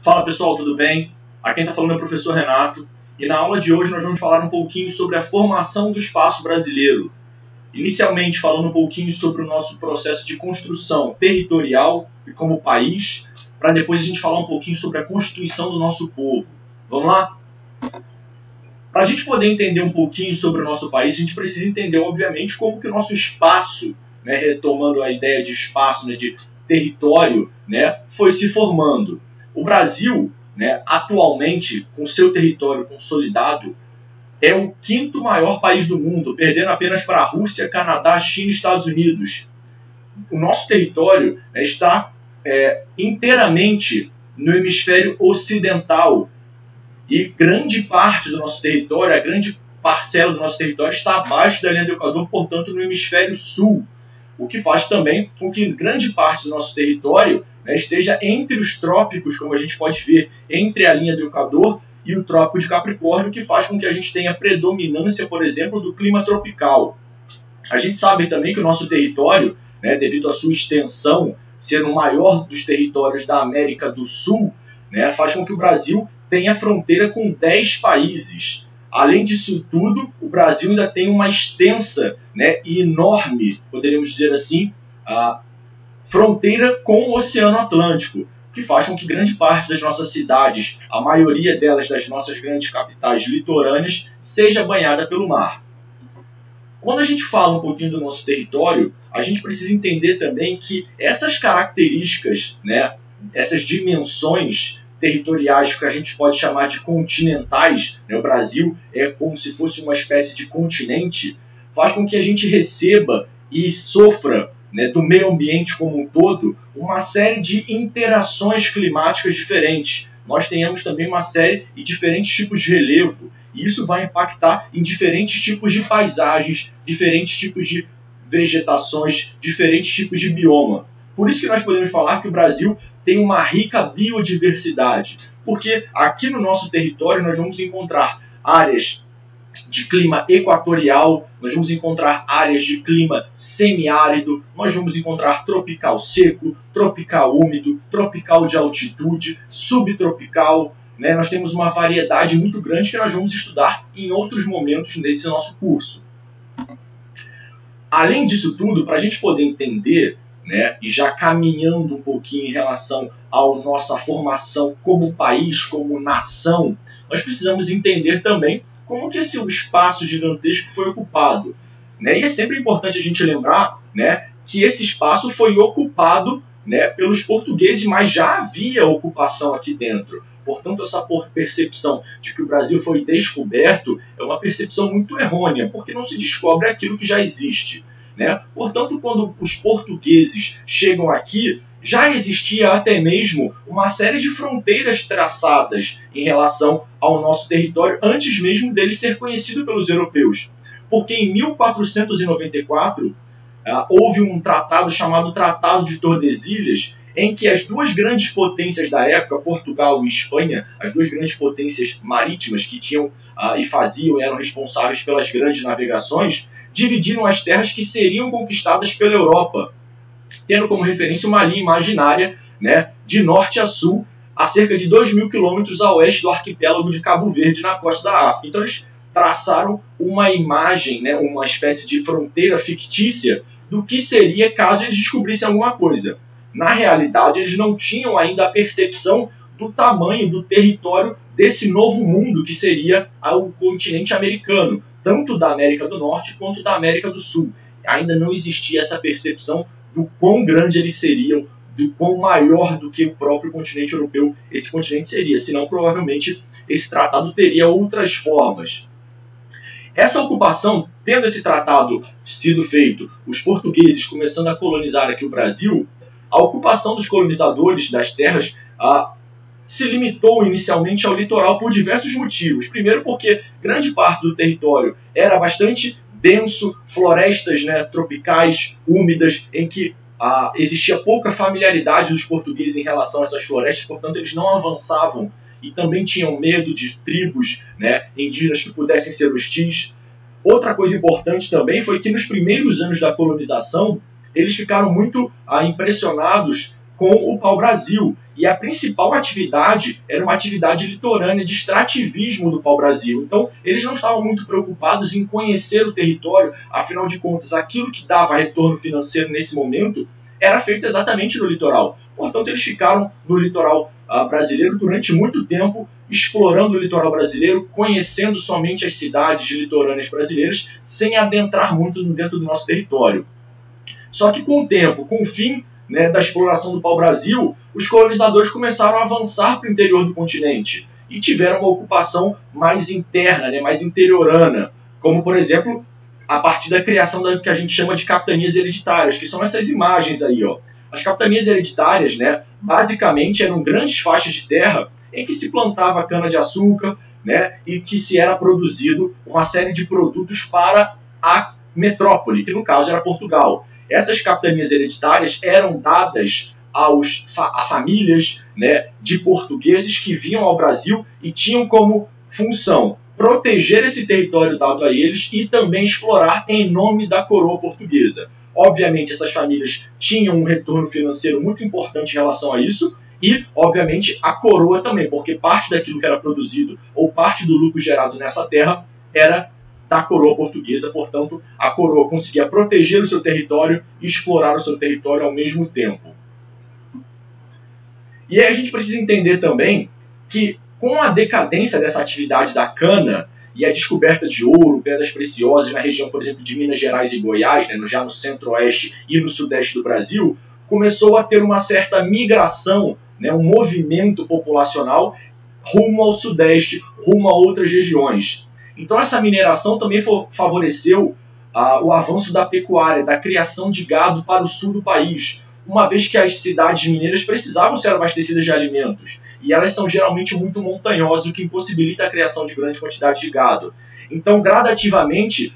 Fala pessoal, tudo bem? Aqui quem está falando é o professor Renato e na aula de hoje nós vamos falar um pouquinho sobre a formação do espaço brasileiro. Inicialmente falando um pouquinho sobre o nosso processo de construção territorial e como país, para depois a gente falar um pouquinho sobre a constituição do nosso povo. Vamos lá? Para a gente poder entender um pouquinho sobre o nosso país, a gente precisa entender, obviamente, como que o nosso espaço, retomando a ideia de espaço, de território, foi se formando. O Brasil, atualmente, com seu território consolidado, é o quinto maior país do mundo, perdendo apenas para a Rússia, Canadá, China e Estados Unidos. O nosso território está inteiramente no hemisfério ocidental e grande parte do nosso território, a grande parcela do nosso território está abaixo da linha do Equador, portanto, no hemisfério sul, o que faz também com que grande parte do nosso território esteja entre os trópicos, como a gente pode ver, entre a linha do Equador e o Trópico de Capricórnio, que faz com que a gente tenha predominância, por exemplo, do clima tropical. A gente sabe também que o nosso território, devido à sua extensão, ser o maior dos territórios da América do Sul, faz com que o Brasil tenha fronteira com 10 países. Além disso tudo, o Brasil ainda tem uma extensa e enorme, poderíamos dizer assim, a fronteira com o Oceano Atlântico, que faz com que grande parte das nossas cidades, a maioria delas das nossas grandes capitais litorâneas, seja banhada pelo mar. Quando a gente fala um pouquinho do nosso território, a gente precisa entender também que essas características, essas dimensões territoriais que a gente pode chamar de continentais, o Brasil é como se fosse uma espécie de continente, faz com que a gente receba e sofra do meio ambiente como um todo, uma série de interações climáticas diferentes. Nós tenhamos também uma série de diferentes tipos de relevo, e isso vai impactar em diferentes tipos de paisagens, diferentes tipos de vegetações, diferentes tipos de bioma. Por isso que nós podemos falar que o Brasil tem uma rica biodiversidade, porque aqui no nosso território nós vamos encontrar áreas de clima equatorial, nós vamos encontrar áreas de clima semiárido, nós vamos encontrar tropical seco, tropical úmido, tropical de altitude, subtropical. Nós temos uma variedade muito grande que nós vamos estudar em outros momentos desse nosso curso. Além disso tudo, para a gente poder entender, e já caminhando um pouquinho em relação à nossa formação como país, como nação, nós precisamos entender também como que esse espaço gigantesco foi ocupado. E é sempre importante a gente lembrar que esse espaço foi ocupado pelos portugueses, mas já havia ocupação aqui dentro. Portanto, essa percepção de que o Brasil foi descoberto é uma percepção muito errônea, porque não se descobre aquilo que já existe. Portanto, quando os portugueses chegam aqui, já existia até mesmo uma série de fronteiras traçadas em relação ao nosso território, antes mesmo dele ser conhecido pelos europeus. Porque em 1494 houve um tratado chamado Tratado de Tordesilhas, em que as duas grandes potências da época, Portugal e Espanha, as duas grandes potências marítimas que tinham e faziam e eram responsáveis pelas grandes navegações, dividiram as terras que seriam conquistadas pela Europa, tendo como referência uma linha imaginária de norte a sul, a cerca de 2.000 quilômetros a oeste do arquipélago de Cabo Verde, na costa da África. Então eles traçaram uma imagem, uma espécie de fronteira fictícia do que seria caso eles descobrissem alguma coisa. Na realidade, eles não tinham ainda a percepção do tamanho do território desse novo mundo que seria o continente americano, tanto da América do Norte quanto da América do Sul. Ainda não existia essa percepção do quão grande eles seriam, do quão maior do que o próprio continente europeu esse continente seria, senão provavelmente esse tratado teria outras formas. Essa ocupação, tendo esse tratado sido feito, os portugueses começando a colonizar aqui o Brasil, a ocupação dos colonizadores das terras se limitou inicialmente ao litoral por diversos motivos. Primeiro porque grande parte do território era bastante denso, florestas tropicais, úmidas, em que existia pouca familiaridade dos portugueses em relação a essas florestas, portanto eles não avançavam e também tinham medo de tribos indígenas que pudessem ser hostis. Outra coisa importante também foi que nos primeiros anos da colonização eles ficaram muito impressionados com o pau-brasil. E a principal atividade era uma atividade litorânea de extrativismo do pau-brasil. Então, eles não estavam muito preocupados em conhecer o território, afinal de contas, aquilo que dava retorno financeiro nesse momento era feito exatamente no litoral. Portanto, eles ficaram no litoral brasileiro durante muito tempo, explorando o litoral brasileiro, conhecendo somente as cidades litorâneas brasileiras, sem adentrar muito dentro do nosso território. Só que com o tempo, com o fim da exploração do pau-brasil, os colonizadores começaram a avançar para o interior do continente e tiveram uma ocupação mais interna, mais interiorana, como, por exemplo, a partir da criação da que a gente chama de capitanias hereditárias, que são essas imagens aí, ó. As capitanias hereditárias, basicamente eram grandes faixas de terra em que se plantava cana-de-açúcar, e que se era produzido uma série de produtos para a metrópole, que no caso era Portugal. Essas capitanias hereditárias eram dadas a famílias de portugueses que vinham ao Brasil e tinham como função proteger esse território dado a eles e também explorar em nome da coroa portuguesa. Obviamente, essas famílias tinham um retorno financeiro muito importante em relação a isso e, obviamente, a coroa também, porque parte daquilo que era produzido ou parte do lucro gerado nessa terra era da coroa portuguesa. Portanto, a coroa conseguia proteger o seu território e explorar o seu território ao mesmo tempo. E aí a gente precisa entender também que, com a decadência dessa atividade da cana e a descoberta de ouro, pedras preciosas na região, por exemplo, de Minas Gerais e Goiás, já no centro-oeste e no sudeste do Brasil, começou a ter uma certa migração, um movimento populacional rumo ao sudeste, rumo a outras regiões. Então essa mineração também favoreceu o avanço da pecuária, da criação de gado para o sul do país, uma vez que as cidades mineiras precisavam ser abastecidas de alimentos, e elas são geralmente muito montanhosas, o que impossibilita a criação de grande quantidade de gado. Então, gradativamente,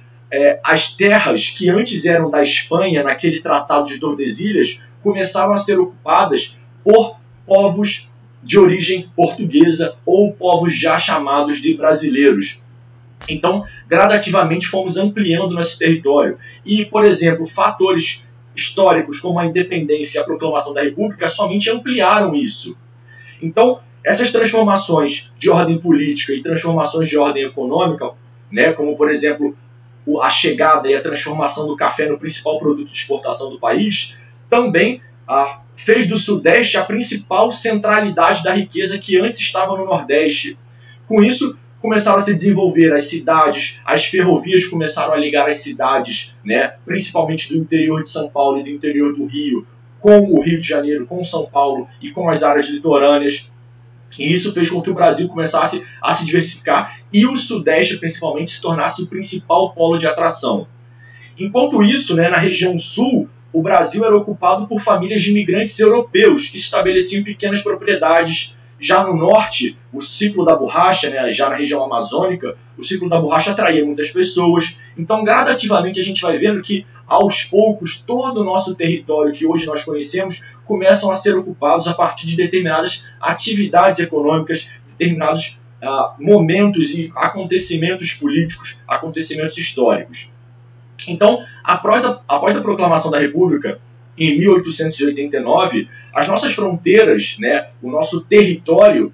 as terras que antes eram da Espanha, naquele Tratado de Tordesilhas, começaram a ser ocupadas por povos de origem portuguesa ou povos já chamados de brasileiros. Então, gradativamente fomos ampliando nosso território. E, por exemplo, fatores históricos como a independência e a proclamação da República somente ampliaram isso. Então, essas transformações de ordem política e transformações de ordem econômica, como, por exemplo, a chegada e a transformação do café no principal produto de exportação do país, também fez do Sudeste a principal centralidade da riqueza que antes estava no Nordeste. Com isso, começaram a se desenvolver as cidades, as ferrovias começaram a ligar as cidades, principalmente do interior de São Paulo e do interior do Rio, com o Rio de Janeiro, com São Paulo e com as áreas litorâneas. E isso fez com que o Brasil começasse a se diversificar e o Sudeste, principalmente, se tornasse o principal polo de atração. Enquanto isso, na região sul, o Brasil era ocupado por famílias de imigrantes europeus que se estabeleciam em pequenas propriedades. Já no norte, o ciclo da borracha, já na região amazônica, o ciclo da borracha atraía muitas pessoas. Então, gradativamente, a gente vai vendo que, aos poucos, todo o nosso território que hoje nós conhecemos começam a ser ocupados a partir de determinadas atividades econômicas, determinados momentos e acontecimentos políticos, acontecimentos históricos. Então, após a proclamação da República, em 1889, as nossas fronteiras, o nosso território,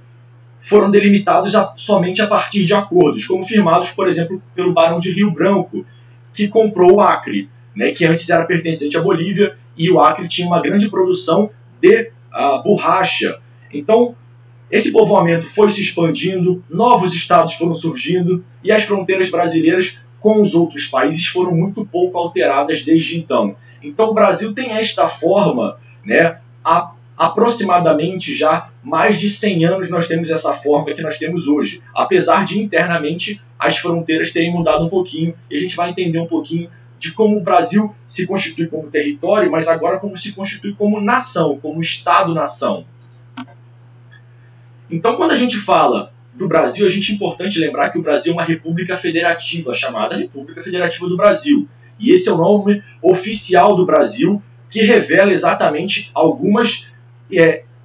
foram delimitados somente a partir de acordos, como firmados, por exemplo, pelo Barão de Rio Branco, que comprou o Acre, que antes era pertencente à Bolívia, e o Acre tinha uma grande produção de borracha. Então, esse povoamento foi se expandindo, novos estados foram surgindo, e as fronteiras brasileiras com os outros países foram muito pouco alteradas desde então. Então o Brasil tem esta forma, há aproximadamente já mais de 100 anos nós temos essa forma que nós temos hoje, apesar de internamente as fronteiras terem mudado um pouquinho, e a gente vai entender um pouquinho de como o Brasil se constitui como território, mas agora como se constitui como nação, como Estado-nação. Então, quando a gente fala do Brasil, a gente é importante lembrar que o Brasil é uma república federativa, chamada República Federativa do Brasil. E esse é o nome oficial do Brasil, que revela exatamente alguns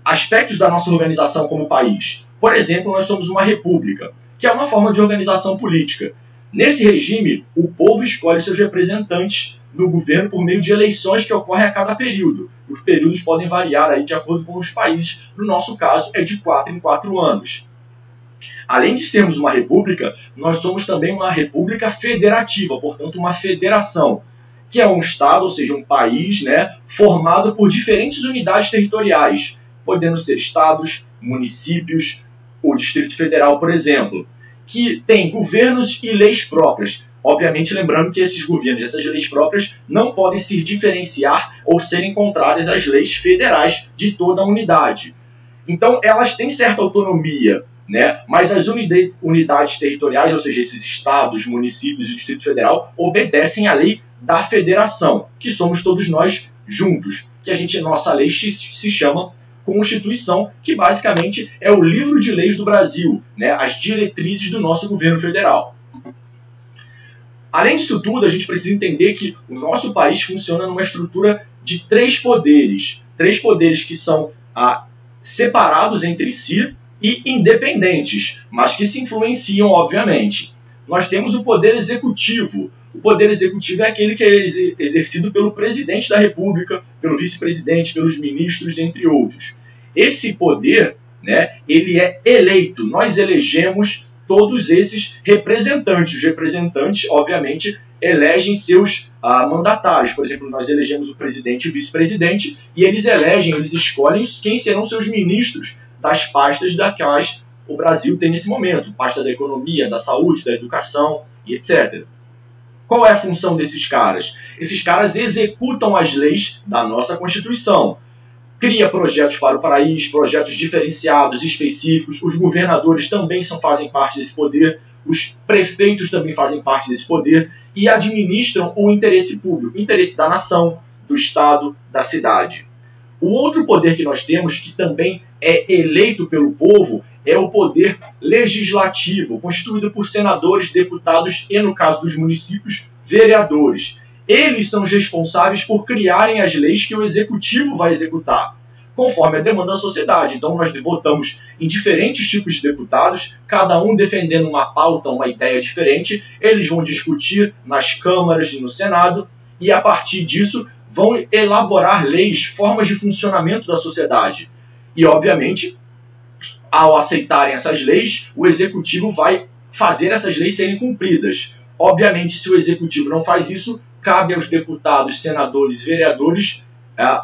aspectos da nossa organização como país. Por exemplo, nós somos uma república, que é uma forma de organização política. Nesse regime, o povo escolhe seus representantes no governo por meio de eleições que ocorrem a cada período. Os períodos podem variar aí de acordo com os países. No nosso caso, é de 4 em 4 anos. Além de sermos uma república, nós somos também uma república federativa, portanto uma federação, que é um estado, ou seja, um país, né, formado por diferentes unidades territoriais, podendo ser estados, municípios, o Distrito Federal, por exemplo, que tem governos e leis próprias. Obviamente, lembrando que esses governos e essas leis próprias não podem se diferenciar ou serem contrárias às leis federais de toda a unidade. Então, elas têm certa autonomia, né? Mas as unidades territoriais, ou seja, esses estados, municípios e Distrito Federal, obedecem à lei da federação, que somos todos nós juntos, que nossa lei se chama Constituição, que basicamente é o livro de leis do Brasil, né? As diretrizes do nosso governo federal. Além disso tudo, a gente precisa entender que o nosso país funciona numa estrutura de três poderes que são separados entre si e independentes, mas que se influenciam, obviamente. Nós temos o poder executivo. O poder executivo é aquele que é exercido pelo presidente da República, pelo vice-presidente, pelos ministros, entre outros. Esse poder, né, ele é eleito. Nós elegemos todos esses representantes. Os representantes, obviamente, elegem seus mandatários. Por exemplo, nós elegemos o presidente e o vice-presidente, e eles escolhem quem serão seus ministros das pastas das quais o Brasil tem nesse momento. Pasta da economia, da saúde, da educação e etc. Qual é a função desses caras? Esses caras executam as leis da nossa Constituição. Cria projetos para o país, projetos diferenciados, específicos. Os governadores também fazem parte desse poder. Os prefeitos também fazem parte desse poder e administram o interesse público, o interesse da nação, do estado, da cidade. O outro poder que nós temos, que também é eleito pelo povo, é o poder legislativo, constituído por senadores, deputados e, no caso dos municípios, vereadores. Eles são os responsáveis por criarem as leis que o executivo vai executar, conforme a demanda da sociedade. Então, nós votamos em diferentes tipos de deputados, cada um defendendo uma pauta, uma ideia diferente. Eles vão discutir nas câmaras e no Senado, e a partir disso vão elaborar leis, formas de funcionamento da sociedade. E, obviamente, ao aceitarem essas leis, o executivo vai fazer essas leis serem cumpridas. Obviamente, se o executivo não faz isso, cabe aos deputados, senadores e vereadores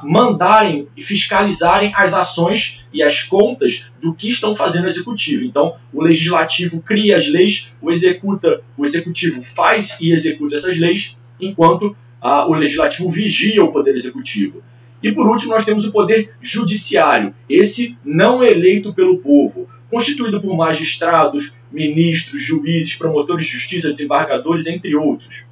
mandarem e fiscalizarem as ações e as contas do que estão fazendo o executivo. Então, o legislativo cria as leis, o executivo faz e executa essas leis, enquanto o legislativo vigia o poder executivo. E por último, nós temos o poder judiciário, esse não eleito pelo povo, constituído por magistrados, ministros, juízes, promotores de justiça, desembargadores, entre outros.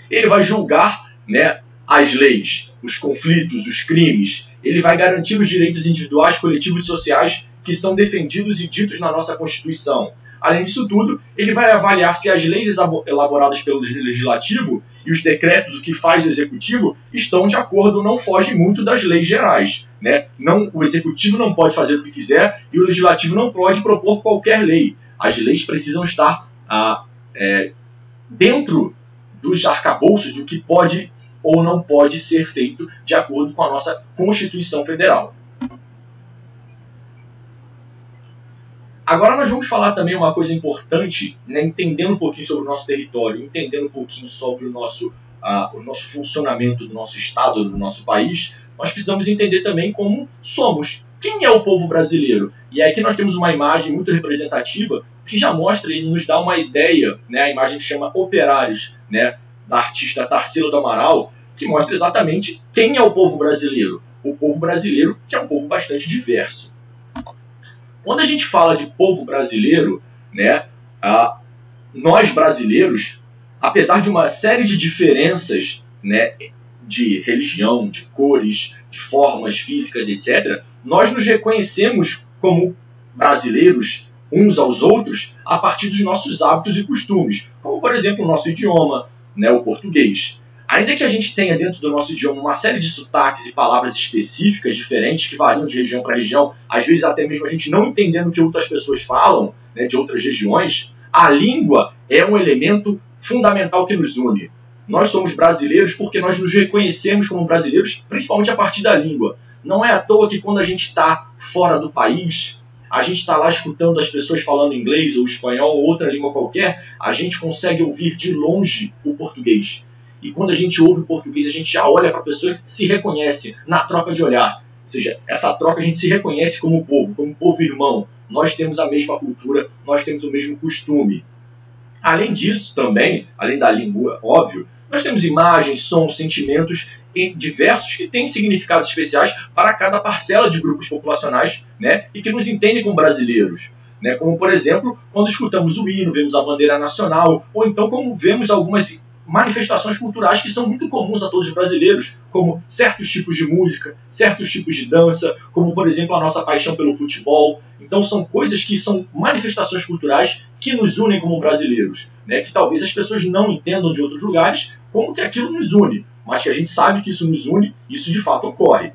Ele vai julgar, né, as leis, os conflitos, os crimes. Ele vai garantir os direitos individuais, coletivos e sociais que são defendidos e ditos na nossa Constituição. Além disso tudo, ele vai avaliar se as leis elaboradas pelo Legislativo e os decretos, o que faz o Executivo, estão de acordo, não fogem muito das leis gerais, né? O Executivo não pode fazer o que quiser e o Legislativo não pode propor qualquer lei. As leis precisam estar dentro dos arcabouços do que pode ou não pode ser feito de acordo com a nossa Constituição Federal. Agora nós vamos falar também uma coisa importante, né, entendendo um pouquinho sobre o nosso território, entendendo um pouquinho sobre o nosso funcionamento do nosso estado, do nosso país. Nós precisamos entender também como somos. Quem é o povo brasileiro? E aqui nós temos uma imagem muito representativa que já mostra e nos dá uma ideia, né, a imagem que chama Operários, né, da artista Tarsila do Amaral, que mostra exatamente quem é o povo brasileiro. O povo brasileiro, que é um povo bastante diverso. Quando a gente fala de povo brasileiro, né, nós brasileiros, apesar de uma série de diferenças, né, de religião, de cores, de formas físicas, etc., nós nos reconhecemos como brasileiros uns aos outros a partir dos nossos hábitos e costumes, como, por exemplo, o nosso idioma, né, o português. Ainda que a gente tenha dentro do nosso idioma uma série de sotaques e palavras específicas diferentes que variam de região para região, às vezes até mesmo a gente não entendendo o que outras pessoas falam, né, de outras regiões, a língua é um elemento fundamental que nos une. Nós somos brasileiros porque nós nos reconhecemos como brasileiros, principalmente a partir da língua. Não é à toa que quando a gente está fora do país, a gente está lá escutando as pessoas falando inglês ou espanhol ou outra língua qualquer, a gente consegue ouvir de longe o português. E quando a gente ouve o português, a gente já olha para a pessoa e se reconhece na troca de olhar. Ou seja, essa troca a gente se reconhece como povo irmão. Nós temos a mesma cultura, nós temos o mesmo costume. Além disso também, além da língua, óbvio, nós temos imagens, sons, sentimentos diversos que têm significados especiais para cada parcela de grupos populacionais, né, e que nos entendem como brasileiros. Né, como, por exemplo, quando escutamos o hino, vemos a bandeira nacional, ou então como vemos algumas manifestações culturais que são muito comuns a todos os brasileiros, como certos tipos de música, certos tipos de dança, como, por exemplo, a nossa paixão pelo futebol. Então são coisas que são manifestações culturais que nos unem como brasileiros, né? Que talvez as pessoas não entendam de outros lugares como que aquilo nos une, mas que a gente sabe que isso nos une, isso de fato ocorre.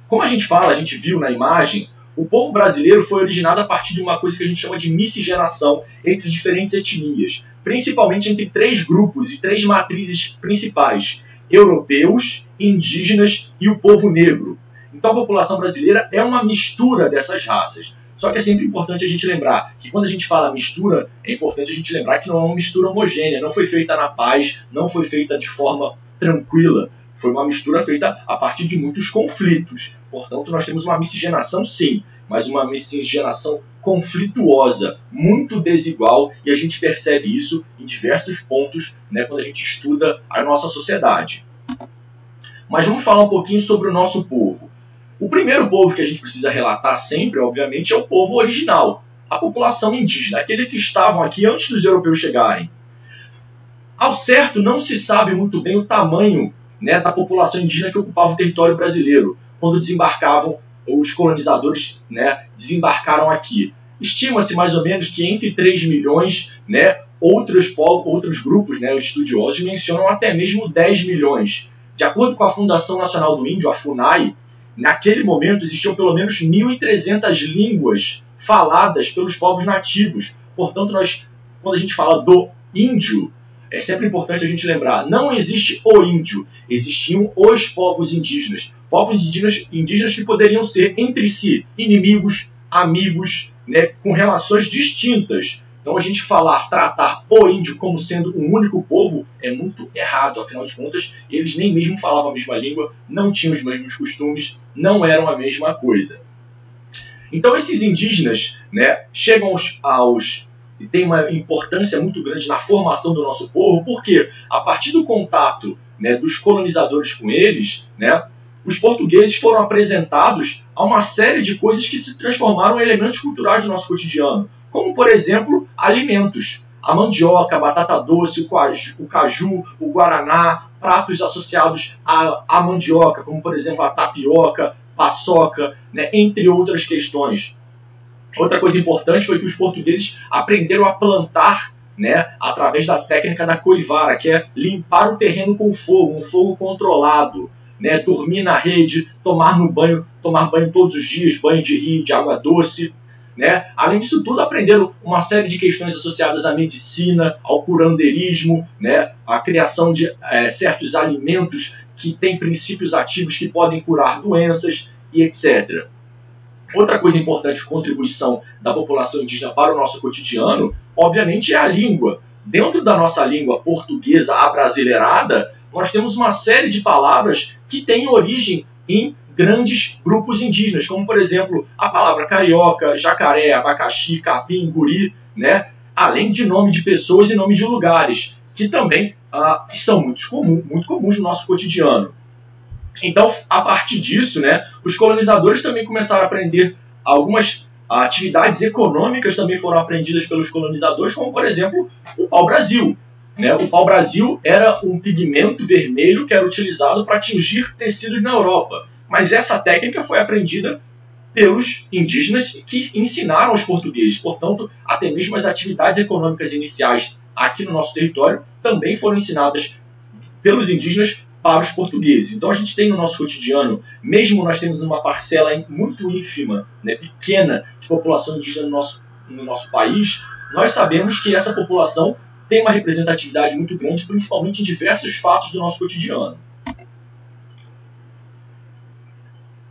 Como a gente fala, a gente viu na imagem, o povo brasileiro foi originado a partir de uma coisa que a gente chama de miscigenação entre diferentes etnias, principalmente entre 3 grupos e 3 matrizes principais: europeus, indígenas e o povo negro. Então a população brasileira é uma mistura dessas raças. Só que é sempre importante a gente lembrar que quando a gente fala mistura, é importante a gente lembrar que não é uma mistura homogênea, não foi feita na paz, não foi feita de forma tranquila. Foi uma mistura feita a partir de muitos conflitos. Portanto, nós temos uma miscigenação, sim, mas uma miscigenação conflituosa, muito desigual, e a gente percebe isso em diversos pontos, né, quando a gente estuda a nossa sociedade. Mas vamos falar um pouquinho sobre o nosso povo. O primeiro povo que a gente precisa relatar sempre, obviamente, é o povo original, a população indígena, aquele que estavam aqui antes dos europeus chegarem. Ao certo, não se sabe muito bem o tamanho, né, da população indígena que ocupava o território brasileiro, quando desembarcavam, os colonizadores, né, desembarcaram aqui. Estima-se mais ou menos que entre 3 milhões, né, outros grupos, né, os estudiosos mencionam até mesmo 10 milhões. De acordo com a Fundação Nacional do Índio, a FUNAI, naquele momento existiam pelo menos 1.300 línguas faladas pelos povos nativos. Portanto, quando a gente fala do índio, é sempre importante a gente lembrar, não existe o índio, existiam os povos indígenas. Povos indígenas que poderiam ser entre si inimigos, amigos, né, com relações distintas. Então a gente tratar o índio como sendo um único povo é muito errado. Afinal de contas, eles nem mesmo falavam a mesma língua, não tinham os mesmos costumes, não eram a mesma coisa. Então esses indígenas, né, chegam e tem uma importância muito grande na formação do nosso povo, porque a partir do contato, né, dos colonizadores com eles, né, os portugueses foram apresentados a uma série de coisas que se transformaram em elementos culturais do nosso cotidiano, como, por exemplo, alimentos. A mandioca, a batata doce, o caju, o guaraná, pratos associados à mandioca, como, por exemplo, a tapioca, paçoca, né, entre outras questões. Outra coisa importante foi que os portugueses aprenderam a plantar, né, através da técnica da coivara, que é limpar o terreno com fogo, um fogo controlado, né, dormir na rede, tomar banho todos os dias, banho de rio, de água doce. Né? Além disso tudo, aprenderam uma série de questões associadas à medicina, ao curandeirismo, né? A criação de certos alimentos que têm princípios ativos que podem curar doenças e etc. Outra coisa importante, contribuição da população indígena para o nosso cotidiano, obviamente, é a língua. Dentro da nossa língua portuguesa abrasileirada, nós temos uma série de palavras que têm origem em grandes grupos indígenas, como, por exemplo, a palavra carioca, jacaré, abacaxi, capim, guri, né? Além de nome de pessoas e nome de lugares, que também são muito comuns no nosso cotidiano. Então, a partir disso, né, os colonizadores também começaram a aprender algumas atividades econômicas, também foram aprendidas pelos colonizadores, como, por exemplo, o pau-brasil. Né? O pau-brasil era um pigmento vermelho que era utilizado para tingir tecidos na Europa. Mas essa técnica foi aprendida pelos indígenas que ensinaram aos portugueses. Portanto, até mesmo as atividades econômicas iniciais aqui no nosso território também foram ensinadas pelos indígenas para os portugueses. Então a gente tem no nosso cotidiano, mesmo nós temos uma parcela muito ínfima, né, pequena, de população indígena no nosso país, nós sabemos que essa população tem uma representatividade muito grande, principalmente em diversos fatos do nosso cotidiano.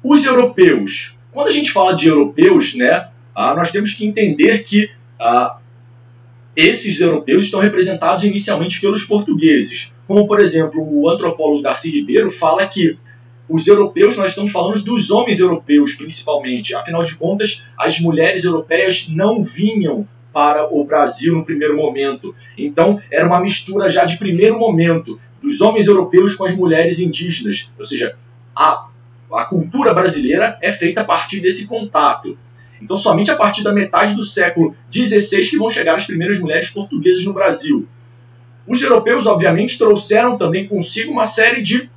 Os europeus. Quando a gente fala de europeus, né, nós temos que entender que esses europeus estão representados inicialmente pelos portugueses. Como, por exemplo, o antropólogo Darcy Ribeiro fala que os europeus, nós estamos falando dos homens europeus, principalmente. Afinal de contas, as mulheres europeias não vinham para o Brasil no primeiro momento. Então, era uma mistura já de primeiro momento dos homens europeus com as mulheres indígenas. Ou seja, a cultura brasileira é feita a partir desse contato. Então, somente a partir da metade do século XVI que vão chegar as primeiras mulheres portuguesas no Brasil. Os europeus, obviamente, trouxeram também consigo uma série de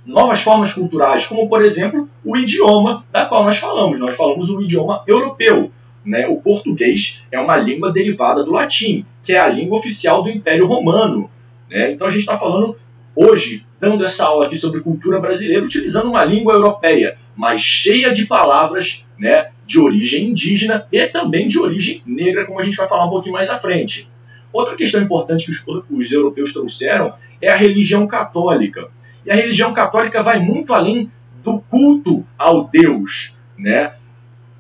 novas formas culturais, como, por exemplo, o idioma da qual nós falamos. Nós falamos o idioma europeu, né? O português é uma língua derivada do latim, que é a língua oficial do Império Romano, né? Então, a gente está falando hoje, dando essa aula aqui sobre cultura brasileira, utilizando uma língua europeia, mas cheia de palavras, né, de origem indígena e também de origem negra, como a gente vai falar um pouquinho mais à frente. Outra questão importante que os europeus trouxeram é a religião católica. E a religião católica vai muito além do culto ao Deus, né?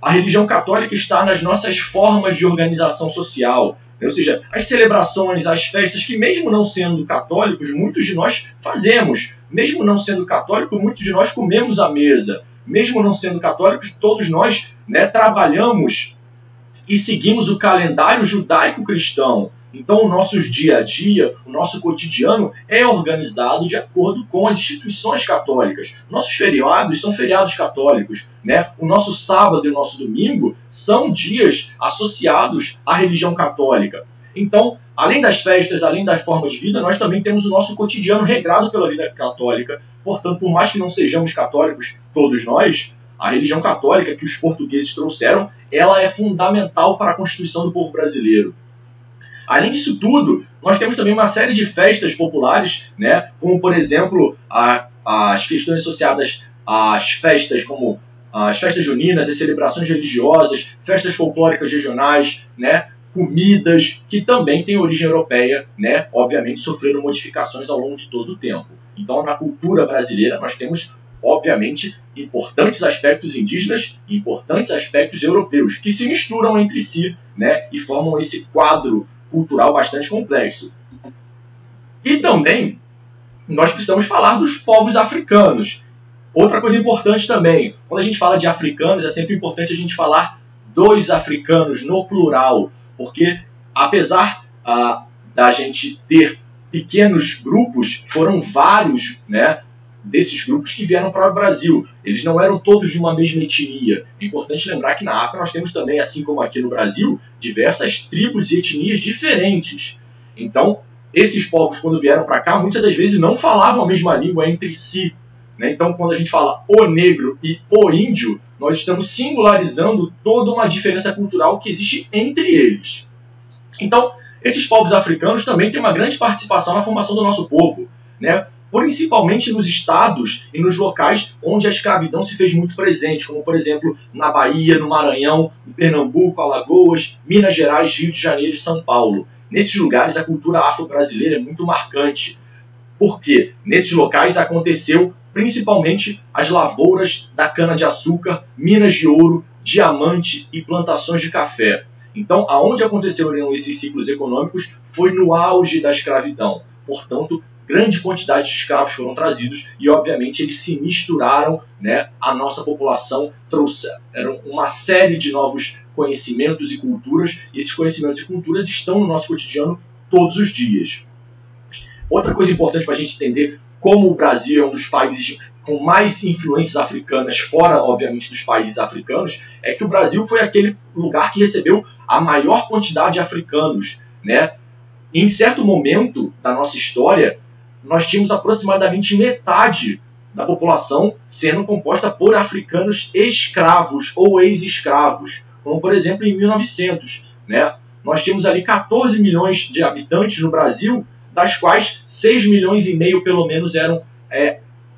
A religião católica está nas nossas formas de organização social, ou seja, as celebrações, as festas que, mesmo não sendo católicos, muitos de nós fazemos. Mesmo não sendo católico, muitos de nós comemos à mesa. Mesmo não sendo católicos, todos nós, né, trabalhamos e seguimos o calendário judaico-cristão. Então, o nosso dia a dia, o nosso cotidiano é organizado de acordo com as instituições católicas. Nossos feriados são feriados católicos, né? O nosso sábado e o nosso domingo são dias associados à religião católica. Então, além das festas, além da forma de vida, nós também temos o nosso cotidiano regrado pela vida católica. Portanto, por mais que não sejamos católicos, todos nós, a religião católica que os portugueses trouxeram, ela é fundamental para a constituição do povo brasileiro. Além disso tudo, nós temos também uma série de festas populares, né? Como, por exemplo, as questões associadas às festas, como as festas juninas, as celebrações religiosas, festas folclóricas regionais, né? Comidas que também têm origem europeia, né? Obviamente sofreram modificações ao longo de todo o tempo. Então, na cultura brasileira, nós temos, obviamente, importantes aspectos indígenas e importantes aspectos europeus, que se misturam entre si, né? E formam esse quadro cultural bastante complexo. E também nós precisamos falar dos povos africanos. Outra coisa importante também, quando a gente fala de africanos, é sempre importante a gente falar dos africanos no plural, porque apesar da gente ter pequenos grupos, foram vários, né, desses grupos que vieram para o Brasil. Eles não eram todos de uma mesma etnia. É importante lembrar que na África nós temos também, assim como aqui no Brasil, diversas tribos e etnias diferentes. Então, esses povos, quando vieram para cá, muitas das vezes não falavam a mesma língua entre si, né? Então, quando a gente fala o negro e o índio, nós estamos singularizando toda uma diferença cultural que existe entre eles. Então, esses povos africanos também têm uma grande participação na formação do nosso povo, né? Principalmente nos estados e nos locais onde a escravidão se fez muito presente, como, por exemplo, na Bahia, no Maranhão, em Pernambuco, Alagoas, Minas Gerais, Rio de Janeiro e São Paulo. Nesses lugares, a cultura afro-brasileira é muito marcante, porque nesses locais aconteceu principalmente as lavouras da cana-de-açúcar, minas de ouro, diamante e plantações de café. Então, aonde aconteceram esses ciclos econômicos foi no auge da escravidão. Portanto, grande quantidade de escravos foram trazidos e, obviamente, eles se misturaram, né, à nossa população, trouxeram uma série de novos conhecimentos e culturas, e esses conhecimentos e culturas estão no nosso cotidiano todos os dias. Outra coisa importante para a gente entender como o Brasil é um dos países com mais influências africanas, fora, obviamente, dos países africanos, é que o Brasil foi aquele lugar que recebeu a maior quantidade de africanos, né? Em certo momento da nossa história, nós tínhamos aproximadamente metade da população sendo composta por africanos escravos ou ex-escravos, como, por exemplo, em 1900. Né? Nós tínhamos ali 14 milhões de habitantes no Brasil, das quais 6 milhões e meio, pelo menos, eram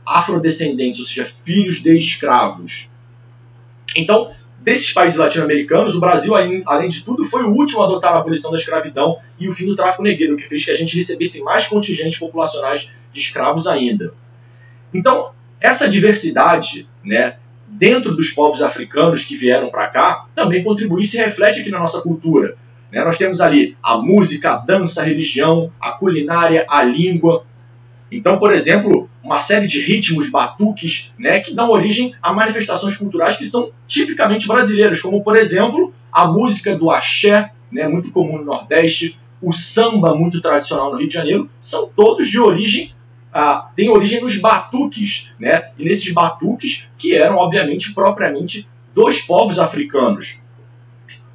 afrodescendentes, ou seja, filhos de escravos. Então, desses países latino-americanos, o Brasil, além de tudo, foi o último a adotar a abolição da escravidão e o fim do tráfico negreiro, o que fez que a gente recebesse mais contingentes populacionais de escravos ainda. Então, essa diversidade, né, dentro dos povos africanos que vieram para cá, também contribui e se reflete aqui na nossa cultura. Né? Nós temos ali a música, a dança, a religião, a culinária, a língua. Então, por exemplo, uma série de ritmos, batuques, né, que dão origem a manifestações culturais que são tipicamente brasileiras, como, por exemplo, a música do axé, né, muito comum no Nordeste, o samba, muito tradicional no Rio de Janeiro, são todos de origem, têm origem nos batuques, né, e nesses batuques que eram, obviamente, propriamente dos povos africanos.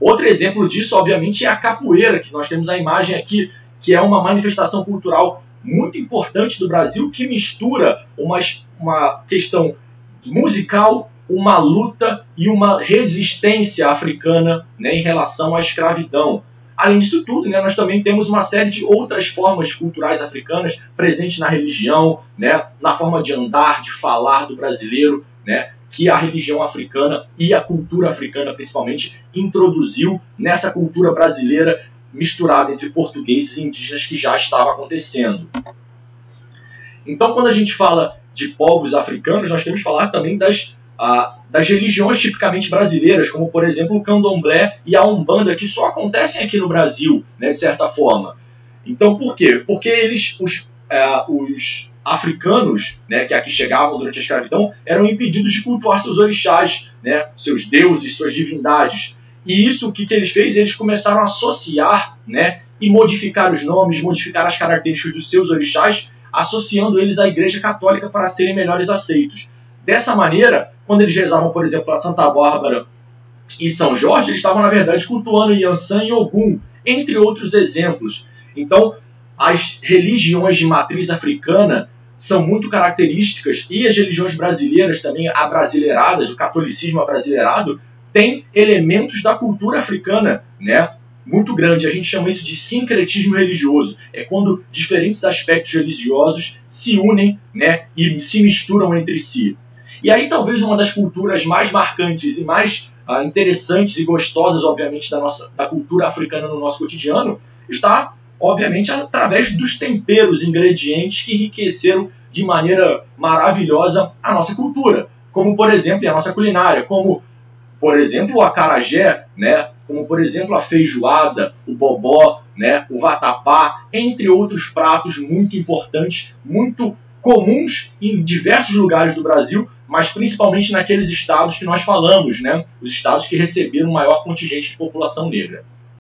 Outro exemplo disso, obviamente, é a capoeira, que nós temos a imagem aqui, que é uma manifestação cultural muito importante do Brasil, que mistura uma questão musical, uma luta e uma resistência africana, né, em relação à escravidão. Além disso tudo, né, nós também temos uma série de outras formas culturais africanas presentes na religião, né, na forma de andar, de falar do brasileiro, né, que a religião africana e a cultura africana, principalmente, introduziu nessa cultura brasileira misturada entre portugueses e indígenas que já estava acontecendo. Então, quando a gente fala de povos africanos, nós temos que falar também das religiões tipicamente brasileiras, como, por exemplo, o candomblé e a umbanda, que só acontecem aqui no Brasil, né, de certa forma. Então, por quê? Porque os africanos, né, que aqui chegavam durante a escravidão, eram impedidos de cultuar seus orixás, né, seus deuses, suas divindades. E isso, o que eles fez? Eles começaram a associar, né, e modificar os nomes, modificar as características dos seus orixás, associando eles à Igreja Católica para serem melhores aceitos. Dessa maneira, quando eles rezavam, por exemplo, a Santa Bárbara e São Jorge, eles estavam, na verdade, cultuando Yansan e Ogum, entre outros exemplos. Então, as religiões de matriz africana são muito características, e as religiões brasileiras também, abrasileiradas, o catolicismo abrasileirado, tem elementos da cultura africana, né, muito grande. A gente chama isso de sincretismo religioso. É quando diferentes aspectos religiosos se unem, né, e se misturam entre si. E aí talvez uma das culturas mais marcantes e mais interessantes e gostosas, obviamente, da cultura africana no nosso cotidiano, está, obviamente, através dos temperos, ingredientes que enriqueceram de maneira maravilhosa a nossa cultura. Como, por exemplo, a nossa culinária, como, por exemplo, o acarajé, né? Como, por exemplo, a feijoada, o bobó, né? O vatapá, entre outros pratos muito importantes, muito comuns em diversos lugares do Brasil, mas principalmente naqueles estados que nós falamos, né? Os estados que receberam o maior contingente de população negra.